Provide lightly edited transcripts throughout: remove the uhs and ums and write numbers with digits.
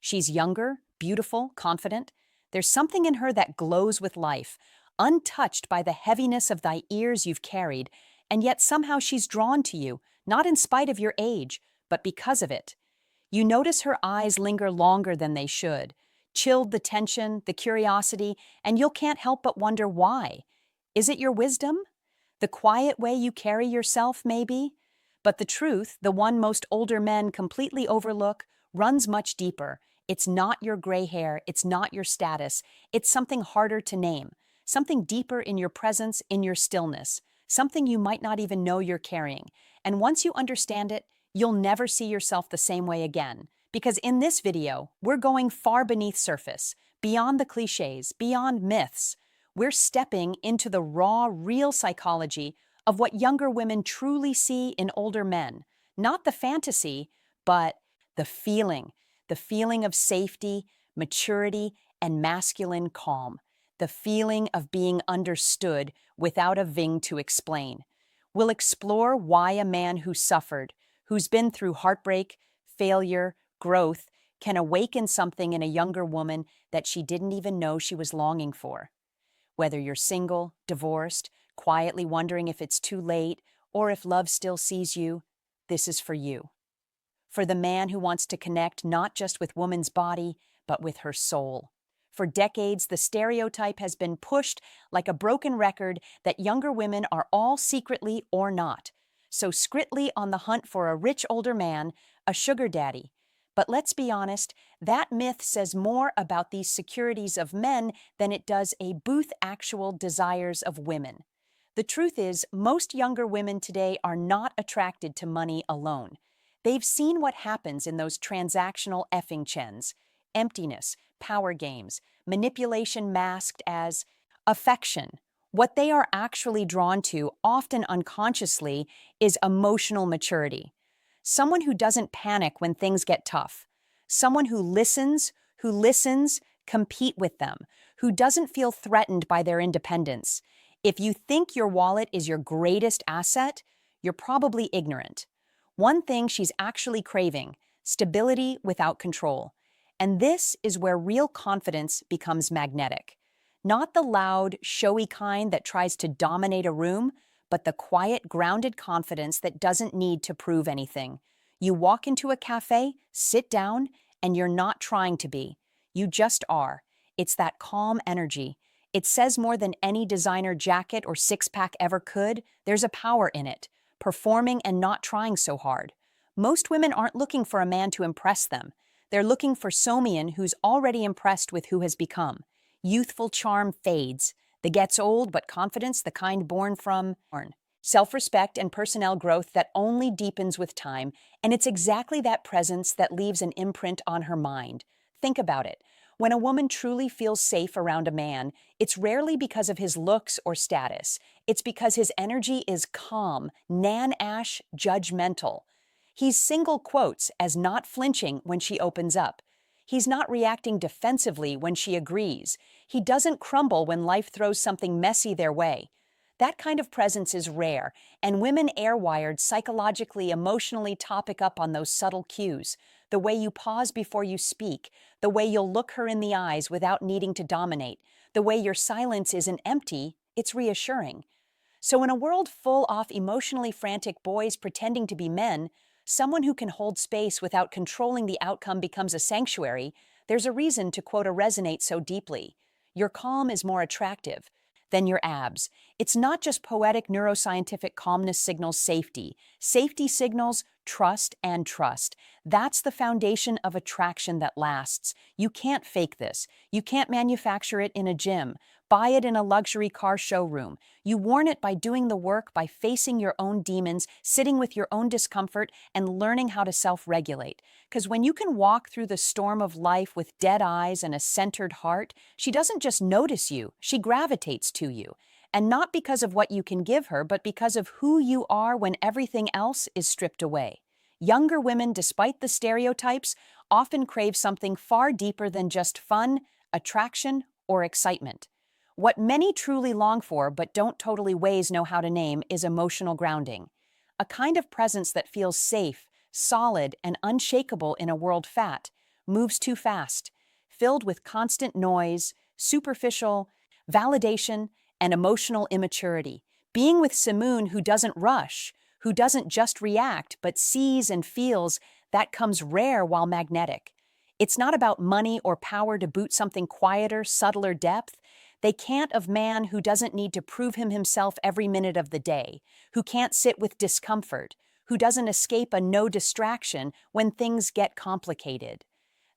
She's younger, beautiful, confident. There's something in her that glows with life, untouched by the heaviness of thy years you've carried, and yet somehow she's drawn to you, not in spite of your age, but because of it. You notice her eyes linger longer than they should, chilled the tension, the curiosity, and you can't help but wonder why. Is it your wisdom? The quiet way you carry yourself, maybe? But the truth, the one most older men completely overlook, runs much deeper. It's not your gray hair, it's not your status, it's something harder to name, something deeper in your presence, in your stillness, something you might not even know you're carrying. And once you understand it, you'll never see yourself the same way again. Because in this video, we're going far beneath surface, beyond the cliches, beyond myths. We're stepping into the raw, real psychology of what younger women truly see in older men. Not the fantasy, but the feeling of safety, maturity, and masculine calm, the feeling of being understood without a ving to explain. We'll explore why a man who suffered, who's been through heartbreak, failure, growth, can awaken something in a younger woman that she didn't even know she was longing for. Whether you're single, divorced, quietly wondering if it's too late, or if love still sees you, this is for you. For the man who wants to connect not just with woman's body, but with her soul. For decades, the stereotype has been pushed like a broken record that younger women are all secretly or not, so scritly on the hunt for a rich older man, a sugar daddy. But let's be honest, that myth says more about these securities of men than it does a booth actual desires of women. The truth is, most younger women today are not attracted to money alone. They've seen what happens in those transactional effing chens: emptiness, power games, manipulation masked as affection. What they are actually drawn to, often unconsciously, is emotional maturity. Someone who doesn't panic when things get tough. Someone who listens, compete with them, who doesn't feel threatened by their independence. If you think your wallet is your greatest asset, you're probably ignorant. One thing she's actually craving: stability without control. And this is where real confidence becomes magnetic. Not the loud, showy kind that tries to dominate a room, but the quiet, grounded confidence that doesn't need to prove anything. You walk into a cafe, sit down, and you're not trying to be. You just are. It's that calm energy. It says more than any designer jacket or six-pack ever could. There's a power in it, performing and not trying so hard. Most women aren't looking for a man to impress them. They're looking for someone who's already impressed with who has become. Youthful charm fades. The gets old, but confidence, the kind born from self-respect and personnel growth that only deepens with time, and it's exactly that presence that leaves an imprint on her mind. Think about it. When a woman truly feels safe around a man, it's rarely because of his looks or status. It's because his energy is calm, Nan-ash, judgmental. He's single quotes as not flinching when she opens up. He's not reacting defensively when she agrees. He doesn't crumble when life throws something messy their way. That kind of presence is rare, and women air-wired psychologically, emotionally topic up on those subtle cues. The way you pause before you speak, the way you'll look her in the eyes without needing to dominate, the way your silence isn't empty, it's reassuring. So in a world full of emotionally frantic boys pretending to be men, someone who can hold space without controlling the outcome becomes a sanctuary. There's a reason to quote a resonate so deeply. Your calm is more attractive than your abs. It's not just poetic neuroscientific calmness signals safety. Safety signals trust and trust. That's the foundation of attraction that lasts. You can't fake this. You can't manufacture it in a gym. Buy it in a luxury car showroom. You warn it by doing the work, by facing your own demons, sitting with your own discomfort, and learning how to self-regulate. Because when you can walk through the storm of life with dead eyes and a centered heart, she doesn't just notice you, she gravitates to you. And not because of what you can give her, but because of who you are when everything else is stripped away. Younger women, despite the stereotypes, often crave something far deeper than just fun, attraction, or excitement. What many truly long for but don't totally ways know how to name is emotional grounding. A kind of presence that feels safe, solid, and unshakable in a world fat, moves too fast, filled with constant noise, superficial validation, and emotional immaturity. Being with Simoon, who doesn't rush, who doesn't just react, but sees and feels, that comes rare while magnetic. It's not about money or power to boot something quieter, subtler depth. They can't of man who doesn't need to prove himself every minute of the day, who can't sit with discomfort, who doesn't escape a no distraction when things get complicated.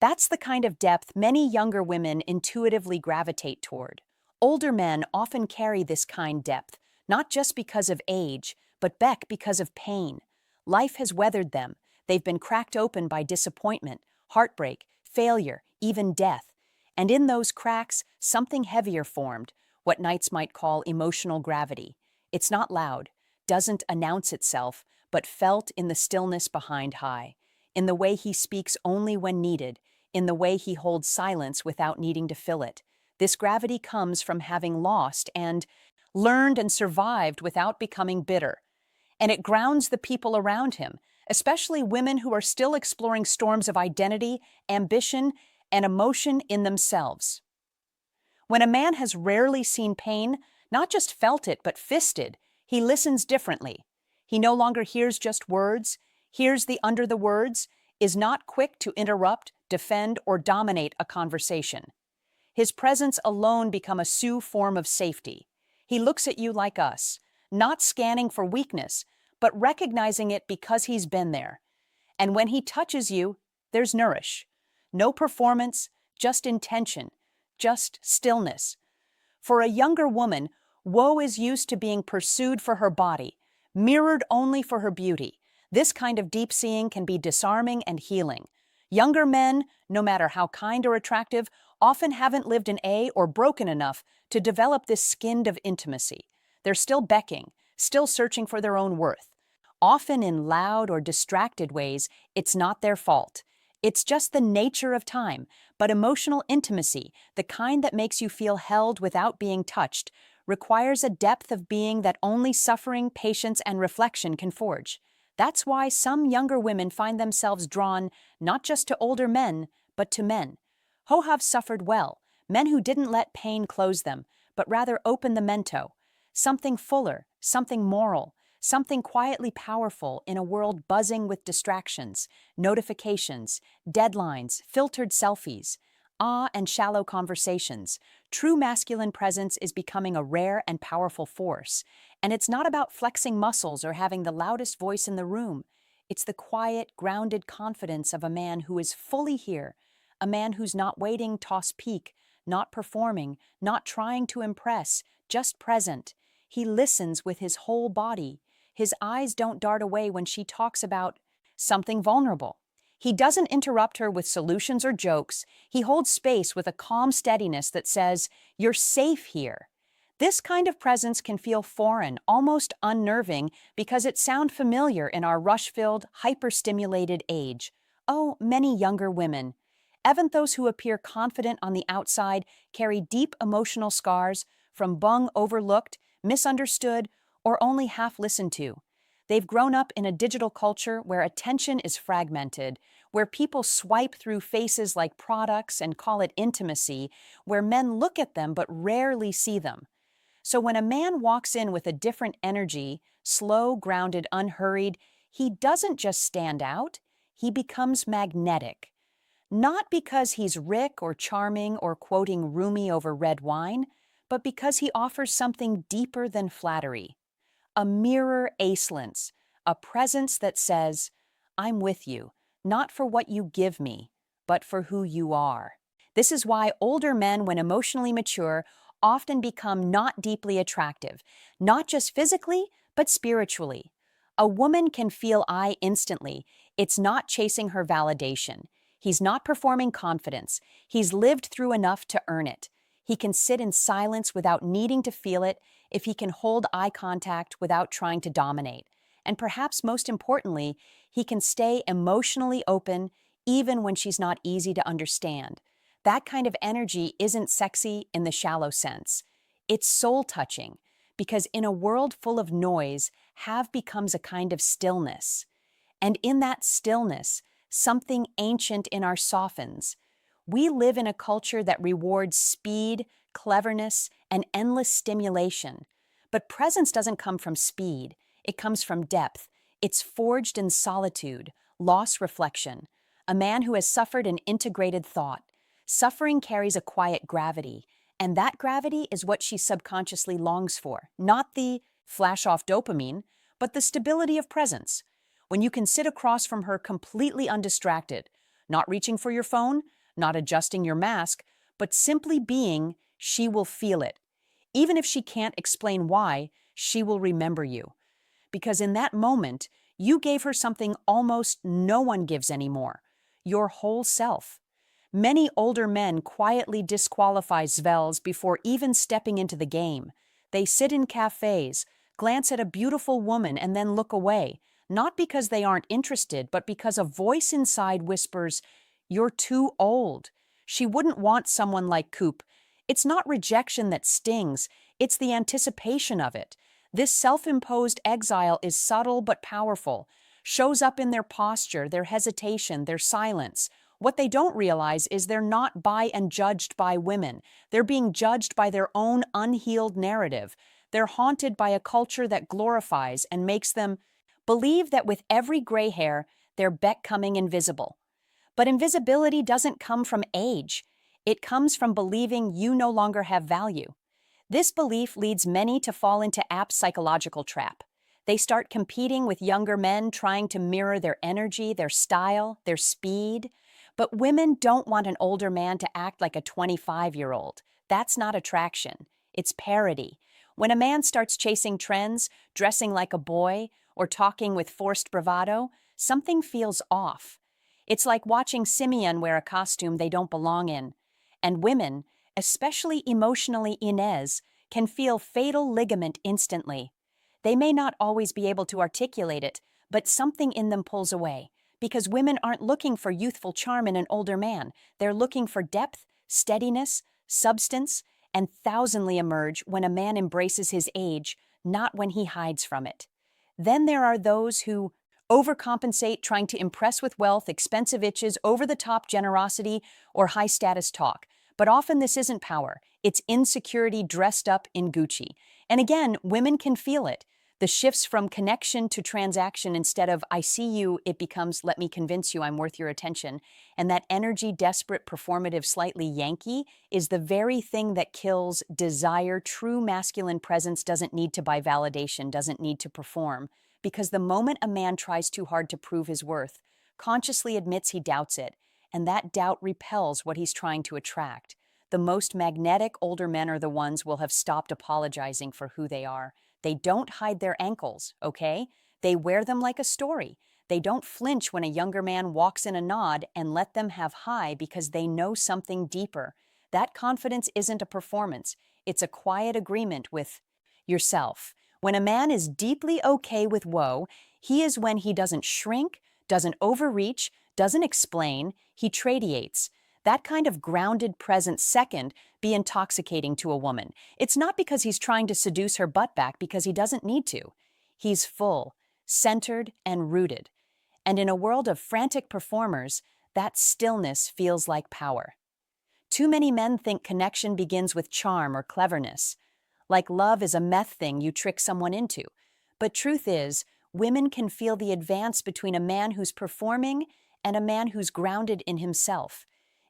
That's the kind of depth many younger women intuitively gravitate toward. Older men often carry this kind depth, not just because of age, but because of pain. Life has weathered them. They've been cracked open by disappointment, heartbreak, failure, even death. And in those cracks, something heavier formed, what knights might call emotional gravity. It's not loud, doesn't announce itself, but felt in the stillness behind high, in the way he speaks only when needed, in the way he holds silence without needing to fill it. This gravity comes from having lost and learned and survived without becoming bitter. And it grounds the people around him, especially women who are still exploring storms of identity, ambition, and emotion in themselves. When a man has rarely seen pain, not just felt it, but fisted, he listens differently. He no longer hears just words, hears the under the words, is not quick to interrupt, defend, or dominate a conversation. His presence alone becomes a form of safety. He looks at you like us, not scanning for weakness, but recognizing it because he's been there. And when he touches you, there's nourish. No performance, just intention, just stillness. For a younger woman, woe is used to being pursued for her body, mirrored only for her beauty. This kind of deep seeing can be disarming and healing. Younger men, no matter how kind or attractive, often haven't lived in or broken enough to develop this skin of intimacy. They're still becking, still searching for their own worth. Often in loud or distracted ways, it's not their fault. It's just the nature of time, but emotional intimacy, the kind that makes you feel held without being touched, requires a depth of being that only suffering, patience, and reflection can forge. That's why some younger women find themselves drawn not just to older men, but to men. Hohav suffered well, men who didn't let pain close them, but rather open the mento. Something fuller, something moral, something quietly powerful in a world buzzing with distractions, notifications, deadlines, filtered selfies, and shallow conversations. True masculine presence is becoming a rare and powerful force. And it's not about flexing muscles or having the loudest voice in the room. It's the quiet, grounded confidence of a man who is fully here, a man who's not waiting, toss peak, not performing, not trying to impress, just present. He listens with his whole body. His eyes don't dart away when she talks about something vulnerable. He doesn't interrupt her with solutions or jokes. He holds space with a calm steadiness that says, "You're safe here." This kind of presence can feel foreign, almost unnerving, because it sounds familiar in our rush-filled, hyper-stimulated age. Oh, many younger women. Even those who appear confident on the outside carry deep emotional scars from being overlooked, misunderstood, or only half listened to. They've grown up in a digital culture where attention is fragmented, where people swipe through faces like products and call it intimacy, where men look at them but rarely see them. So when a man walks in with a different energy, slow, grounded, unhurried, he doesn't just stand out, he becomes magnetic. Not because he's Rick or charming or quoting Rumi over red wine, but because he offers something deeper than flattery. A mirror excellence, a presence that says, "I'm with you, not for what you give me, but for who you are." This is why older men, when emotionally mature, often become not deeply attractive, not just physically, but spiritually. A woman can feel instantly. It's not chasing her validation. He's not performing confidence. He's lived through enough to earn it. He can sit in silence without needing to feel it, if he can hold eye contact without trying to dominate. And perhaps most importantly, he can stay emotionally open even when she's not easy to understand. That kind of energy isn't sexy in the shallow sense. It's soul-touching, because in a world full of noise, have becomes a kind of stillness. And in that stillness, something ancient in our softens. We live in a culture that rewards speed, cleverness, and endless stimulation. But presence doesn't come from speed, it comes from depth. It's forged in solitude, lost reflection. A man who has suffered an integrated thought. Suffering carries a quiet gravity, and that gravity is what she subconsciously longs for, not the flash off dopamine, but the stability of presence. When you can sit across from her completely undistracted, not reaching for your phone, not adjusting your mask, but simply being, she will feel it. Even if she can't explain why, she will remember you. Because in that moment, you gave her something almost no one gives anymore, your whole self. Many older men quietly disqualify Zvels before even stepping into the game. They sit in cafes, glance at a beautiful woman, and then look away, not because they aren't interested, but because a voice inside whispers, "You're too old." She wouldn't want someone like Coop. It's not rejection that stings, it's the anticipation of it. This self-imposed exile is subtle but powerful, shows up in their posture, their hesitation, their silence. What they don't realize is they're not by and judged by women. They're being judged by their own unhealed narrative. They're haunted by a culture that glorifies and makes them believe that with every gray hair, they're becoming invisible. But invisibility doesn't come from age. It comes from believing you no longer have value. This belief leads many to fall into apt psychological trap. They start competing with younger men, trying to mirror their energy, their style, their speed. But women don't want an older man to act like a 25-year-old. That's not attraction. It's parody. When a man starts chasing trends, dressing like a boy, or talking with forced bravado, something feels off. It's like watching Simeon wear a costume they don't belong in. And women, especially emotionally Inez, can feel fatal ligament instantly. They may not always be able to articulate it, but something in them pulls away. Because women aren't looking for youthful charm in an older man. They're looking for depth, steadiness, substance, and thousandly emerge when a man embraces his age, not when he hides from it. Then there are those who overcompensate, trying to impress with wealth, expensive itches, over-the-top generosity, or high-status talk. But often this isn't power. It's insecurity dressed up in Gucci. And again, women can feel it. The shifts from connection to transaction. Instead of "I see you," it becomes "let me convince you I'm worth your attention." And that energy, desperate, performative, slightly Yankee, is the very thing that kills desire. True masculine presence doesn't need to buy validation, doesn't need to perform. Because the moment a man tries too hard to prove his worth, consciously admits he doubts it, and that doubt repels what he's trying to attract. The most magnetic older men are the ones will have stopped apologizing for who they are. They don't hide their ankles, okay? They wear them like a story. They don't flinch when a younger man walks in a nod and let them have high because they know something deeper. That confidence isn't a performance. It's a quiet agreement with yourself. When a man is deeply okay with woe, he is when he doesn't shrink, doesn't overreach, doesn't explain, he radiates. That kind of grounded presence second be intoxicating to a woman. It's not because he's trying to seduce her butt back, because he doesn't need to. He's full, centered, and rooted. And in a world of frantic performers, that stillness feels like power. Too many men think connection begins with charm or cleverness. Like love is a meth thing you trick someone into. But truth is, women can feel the advance between a man who's performing and a man who's grounded in himself.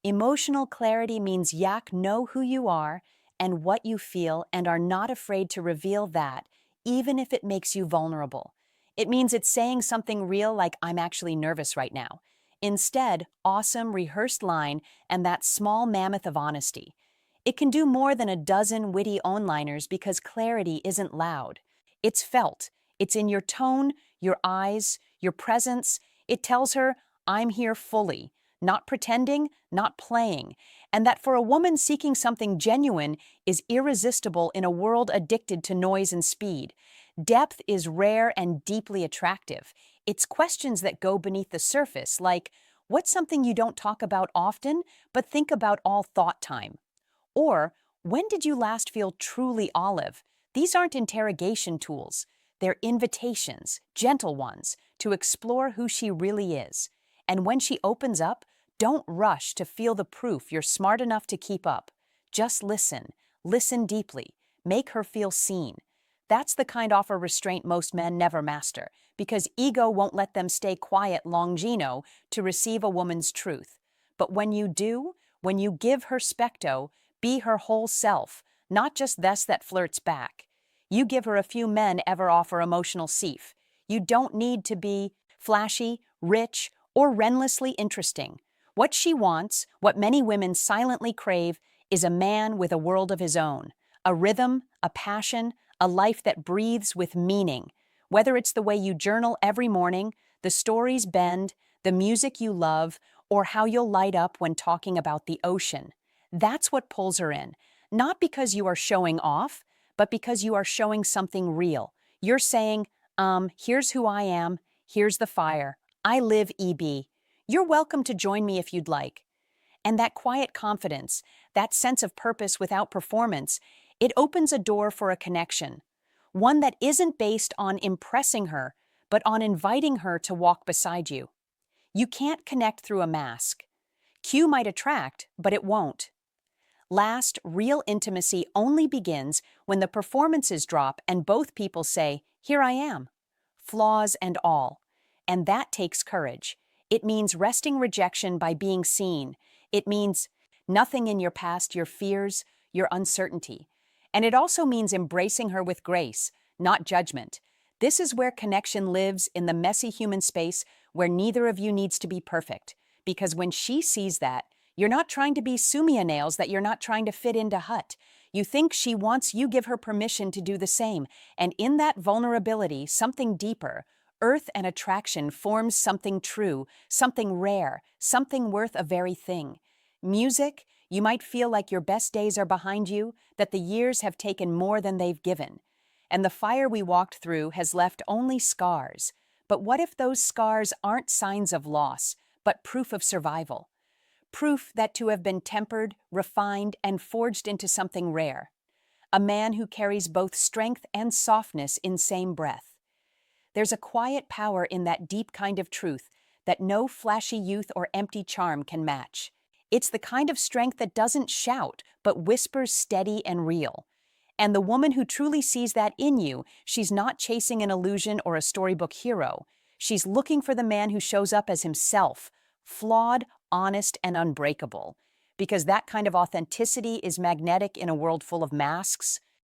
Emotional clarity means yak know who you are and what you feel and are not afraid to reveal that, even if it makes you vulnerable. It means it's saying something real like "I'm actually nervous right now." Instead, awesome, rehearsed line and that small mammoth of honesty. It can do more than a dozen witty one-liners because clarity isn't loud. It's felt. It's in your tone, your eyes, your presence. It tells her, "I'm here fully." Not pretending, not playing, and that for a woman seeking something genuine is irresistible in a world addicted to noise and speed. Depth is rare and deeply attractive. It's questions that go beneath the surface, like, what's something you don't talk about often, but think about all thought time? Or, when did you last feel truly olive? These aren't interrogation tools. They're invitations, gentle ones, to explore who she really is. And when she opens up, don't rush to feel the proof you're smart enough to keep up. Just listen. Listen deeply. Make her feel seen. That's the kind of restraint most men never master, because ego won't let them stay quiet longino to receive a woman's truth. But when you do, when you give her specto, be her whole self, not just this that flirts back. You give her a few men ever offer emotional seif. You don't need to be flashy, rich, or endlessly interesting. What she wants, what many women silently crave, is a man with a world of his own, a rhythm, a passion, a life that breathes with meaning. Whether it's the way you journal every morning, the stories bend, the music you love, or how you'll light up when talking about the ocean. That's what pulls her in. Not because you are showing off, but because you are showing something real. You're saying, here's who I am, here's the fire. I live EB. You're welcome to join me if you'd like. And that quiet confidence, that sense of purpose without performance, it opens a door for a connection. One that isn't based on impressing her, but on inviting her to walk beside you. You can't connect through a mask. Q might attract, but it won't. Last, real intimacy only begins when the performances drop and both people say, "Here I am," flaws and all. And that takes courage. It means resting rejection by being seen. It means nothing in your past, your fears, your uncertainty. And it also means embracing her with grace, not judgment. This is where connection lives, in the messy human space where neither of you needs to be perfect. Because when she sees that, you're not trying to be Sumia nails that you're not trying to fit into hut. You think she wants you give her permission to do the same. And in that vulnerability, something deeper, earth and attraction forms something true, something rare, something worth a very thing. Music, you might feel like your best days are behind you, that the years have taken more than they've given. And the fire we walked through has left only scars. But what if those scars aren't signs of loss, but proof of survival? Proof that to have been tempered, refined, and forged into something rare. A man who carries both strength and softness in same breath. There's a quiet power in that deep kind of truth that no flashy youth or empty charm can match. It's the kind of strength that doesn't shout, but whispers steady and real. And the woman who truly sees that in you, she's not chasing an illusion or a storybook hero. She's looking for the man who shows up as himself, flawed, honest, and unbreakable. Because that kind of authenticity is magnetic in a world full of masks.